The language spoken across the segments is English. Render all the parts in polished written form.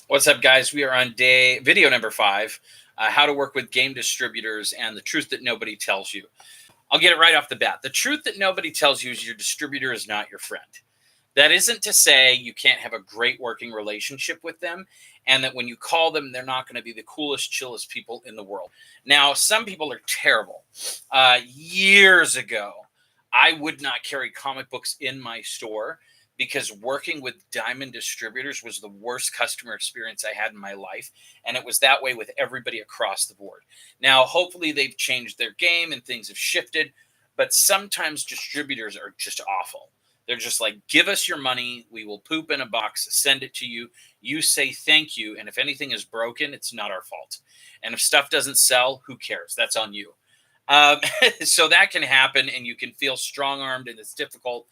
What's up, guys? We are on video number 5, how to work with game distributors and the truth that nobody tells you. I'll get it right off the bat. The truth that nobody tells you is your distributor is not your friend. That isn't to say you can't have a great working relationship with them and that when you call them, they're not going to be the coolest, chillest people in the world. Now, some people are terrible. Years ago, I would not carry comic books in my store because working with diamond distributors was the worst customer experience I had in my life. And it was that way with everybody across the board. Now, hopefully, they've changed their game and things have shifted, but sometimes distributors are just awful. They're just like, give us your money. We will poop in a box, send it to you. You say thank you. And if anything is broken, it's not our fault. And if stuff doesn't sell, who cares? That's on you. Um, so that can happen and you can feel strong armed and it's difficult.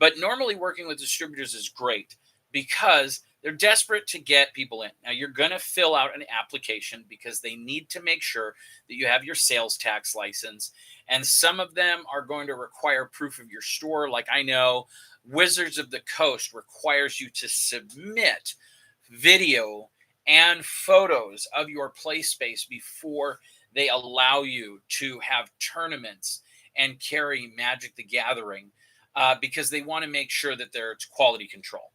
But normally working with distributors is great because they're desperate to get people in. Now you're going to fill out an application because they need to make sure that you have your sales tax license. And some of them are going to require proof of your store. Like I know Wizards of the Coast requires you to submit video and photos of your play space before they allow you to have tournaments and carry Magic the Gathering because they want to make sure that there's quality control.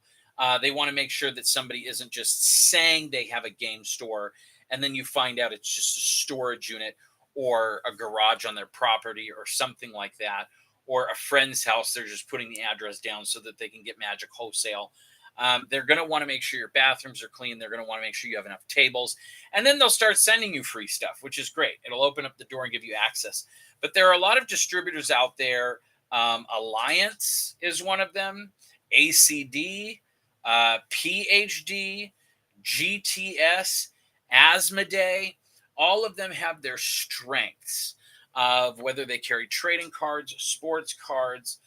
They want to make sure that somebody isn't just saying they have a game store and then you find out it's just a storage unit or a garage on their property or something like that, or a friend's house. They're just putting the address down so that they can get Magic wholesale. They're going to want to make sure your bathrooms are clean. They're going to want to make sure you have enough tables. And then they'll start sending you free stuff, which is great. It'll open up the door and give you access. But there are a lot of distributors out there. Alliance is one of them. ACD, PhD, GTS, Asmodee. All of them have their strengths of whether they carry trading cards, sports cards,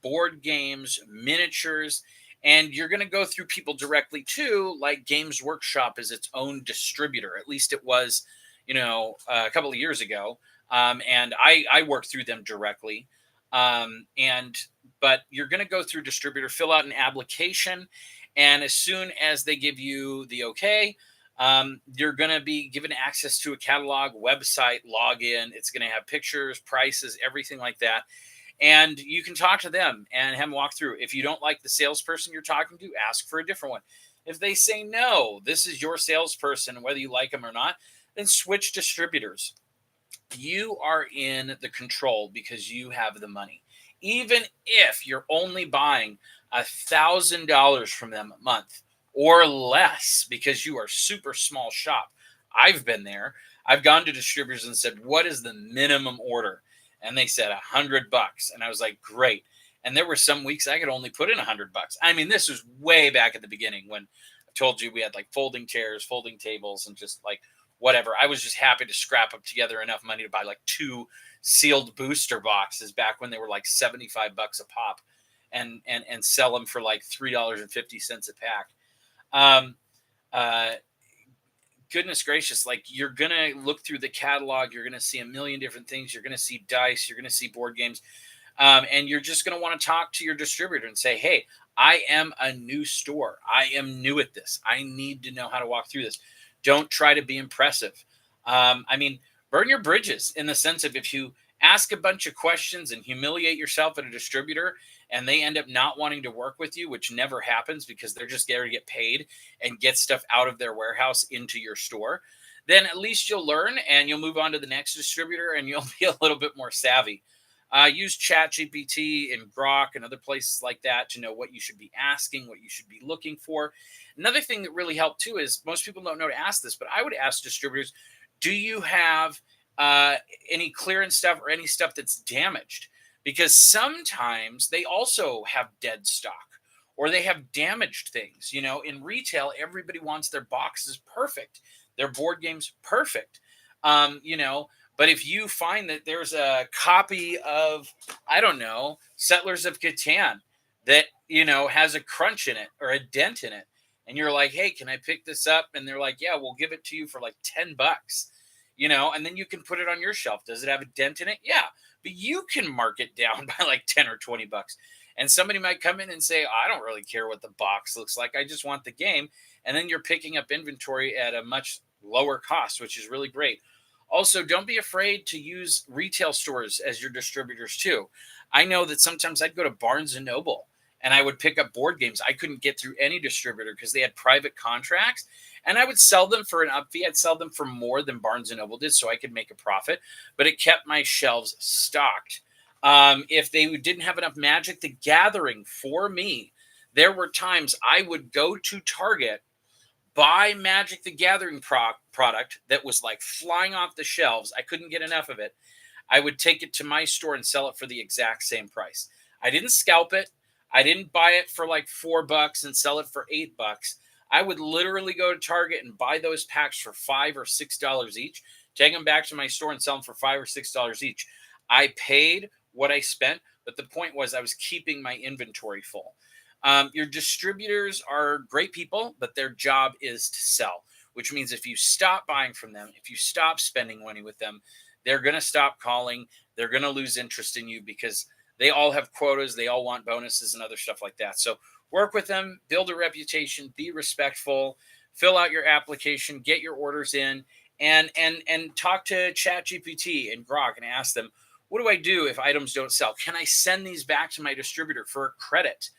board games, miniatures. And you're going to go through people directly too, like Games Workshop is its own distributor. At least it was, a couple of years ago. And I worked through them directly. But you're going to go through distributor, fill out an application. And as soon as they give you the okay, you're going to be given access to a catalog, website, login. It's going to have pictures, prices, everything like that. And you can talk to them and have them walk through. If you don't like the salesperson you're talking to, ask for a different one. If they say, no, this is your salesperson, whether you like them or not, then switch distributors. You are in the control because you have the money. Even if you're only buying $1,000 from them a month or less because you are super small shop. I've been there. I've gone to distributors and said, what is the minimum order? And they said $100. And I was like, great. And there were some weeks I could only put in $100. I mean, this was way back at the beginning when I told you we had like folding chairs, folding tables, and just like whatever. I was just happy to scrap up together enough money to buy like 2 sealed booster boxes back when they were like $75 a pop and sell them for like $3.50 a pack. Goodness gracious, like you're going to look through the catalog. You're going to see a million different things. You're going to see dice. You're going to see board games. And you're just going to want to talk to your distributor and say, hey, I am a new store. I am new at this. I need to know how to walk through this. Don't try to be impressive. Burn your bridges in the sense of if you ask a bunch of questions and humiliate yourself at a distributor and they end up not wanting to work with you, which never happens because they're just there to get paid and get stuff out of their warehouse into your store, then at least you'll learn and you'll move on to the next distributor and you'll be a little bit more savvy. Use ChatGPT and Grok and other places like that to know what you should be asking, what you should be looking for. Another thing that really helped too is most people don't know to ask this, but I would ask distributors, do you have any clearance stuff or any stuff that's damaged? Because sometimes they also have dead stock or they have damaged things. In retail, everybody wants their boxes perfect, their board games perfect. But if you find that there's a copy of, I don't know, Settlers of Catan that, has a crunch in it or a dent in it, and you're like, hey, can I pick this up? And they're like, yeah, we'll give it to you for like $10, and then you can put it on your shelf. Does it have a dent in it? Yeah, but you can mark it down by like 10 or $20. And somebody might come in and say, I don't really care what the box looks like. I just want the game. And then you're picking up inventory at a much lower cost, which is really great. Also, don't be afraid to use retail stores as your distributors too. I know that sometimes I'd go to Barnes and Noble and I would pick up board games. I couldn't get through any distributor because they had private contracts, and I would sell them for an up fee. I'd sell them for more than Barnes and Noble did so I could make a profit, but it kept my shelves stocked. If they didn't have enough Magic the Gathering for me, there were times I would go to Target, buy Magic the Gathering product that was like flying off the shelves. I couldn't get enough of it. I would take it to my store and sell it for the exact same price. I didn't scalp it. I didn't buy it for like $4 and sell it for $8. I would literally go to Target and buy those packs for $5 or $6 each, take them back to my store and sell them for $5 or $6 each. I paid what I spent, but the point was I was keeping my inventory full. Your distributors are great people, but their job is to sell, which means if you stop buying from them, if you stop spending money with them, they're going to stop calling. They're going to lose interest in you because they all have quotas. They all want bonuses and other stuff like that. So work with them, build a reputation, be respectful, fill out your application, get your orders in, and talk to ChatGPT and Grok and ask them, what do I do if items don't sell? Can I send these back to my distributor for a credit?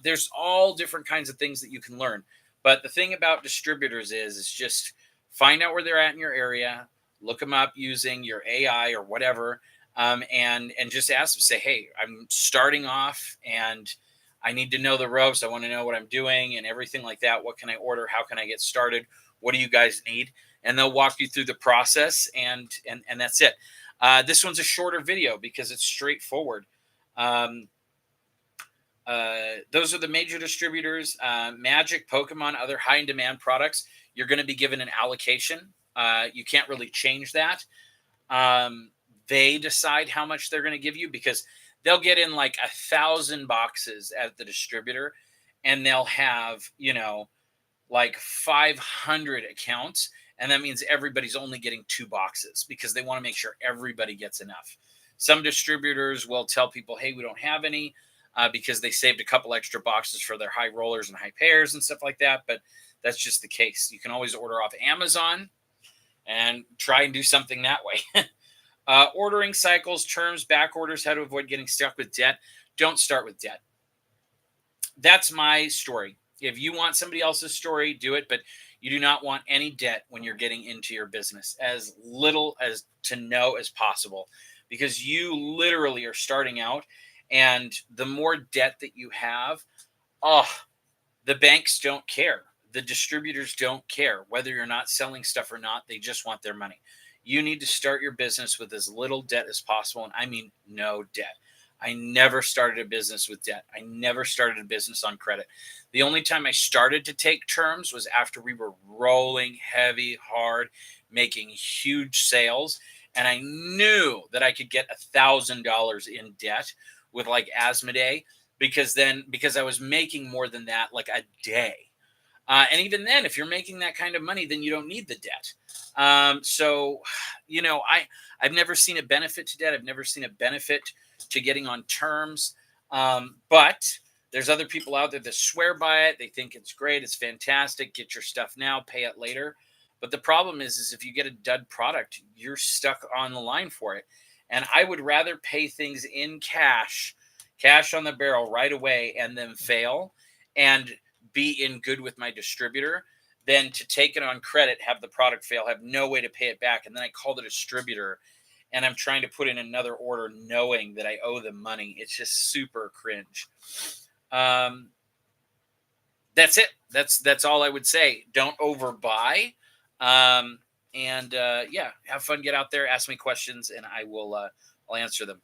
There's all different kinds of things that you can learn. But the thing about distributors is just find out where they're at in your area, look them up using your AI or whatever, and just ask them, say, hey, I'm starting off and I need to know the ropes. I want to know what I'm doing and everything like that. What can I order? How can I get started? What do you guys need? And they'll walk you through the process, and that's it. This one's a shorter video because it's straightforward. Those are the major distributors. Magic, Pokemon, other high in demand products. You're going to be given an allocation. You can't really change that. They decide how much they're going to give you because they'll get in like 1,000 boxes at the distributor, and they'll have, like 500 accounts. And that means everybody's only getting 2 boxes because they want to make sure everybody gets enough. Some distributors will tell people, hey, we don't have any because they saved a couple extra boxes for their high rollers and high pairs and stuff like that. But that's just the case. You can always order off Amazon and try and do something that way. Ordering cycles, terms, back orders, how to avoid getting stuck with debt. Don't start with debt. That's my story. If you want somebody else's story, do it. But you do not want any debt when you're getting into your business, as little as to know as possible, because you literally are starting out. And the more debt that you have, the banks don't care. The distributors don't care whether you're not selling stuff or not. They just want their money. You need to start your business with as little debt as possible. And I mean, no debt. I never started a business with debt. I never started a business on credit. The only time I started to take terms was after we were rolling heavy, hard, making huge sales. And I knew that I could get $1,000 in debt with like Asmodee because I was making more than that like a day. And even then, if you're making that kind of money, then you don't need the debt. I've never seen a benefit to debt. I've never seen a benefit to getting on terms. But there's other people out there that swear by it. They think it's great. It's fantastic. Get your stuff now, pay it later. But the problem is if you get a dud product, you're stuck on the line for it. And I would rather pay things in cash on the barrel right away and then fail and be in good with my distributor than to take it on credit, have the product fail, have no way to pay it back. And then I call the distributor and I'm trying to put in another order knowing that I owe them money. It's just super cringe. That's it. That's all I would say. Don't overbuy. Have fun, get out there, ask me questions, and I'll answer them.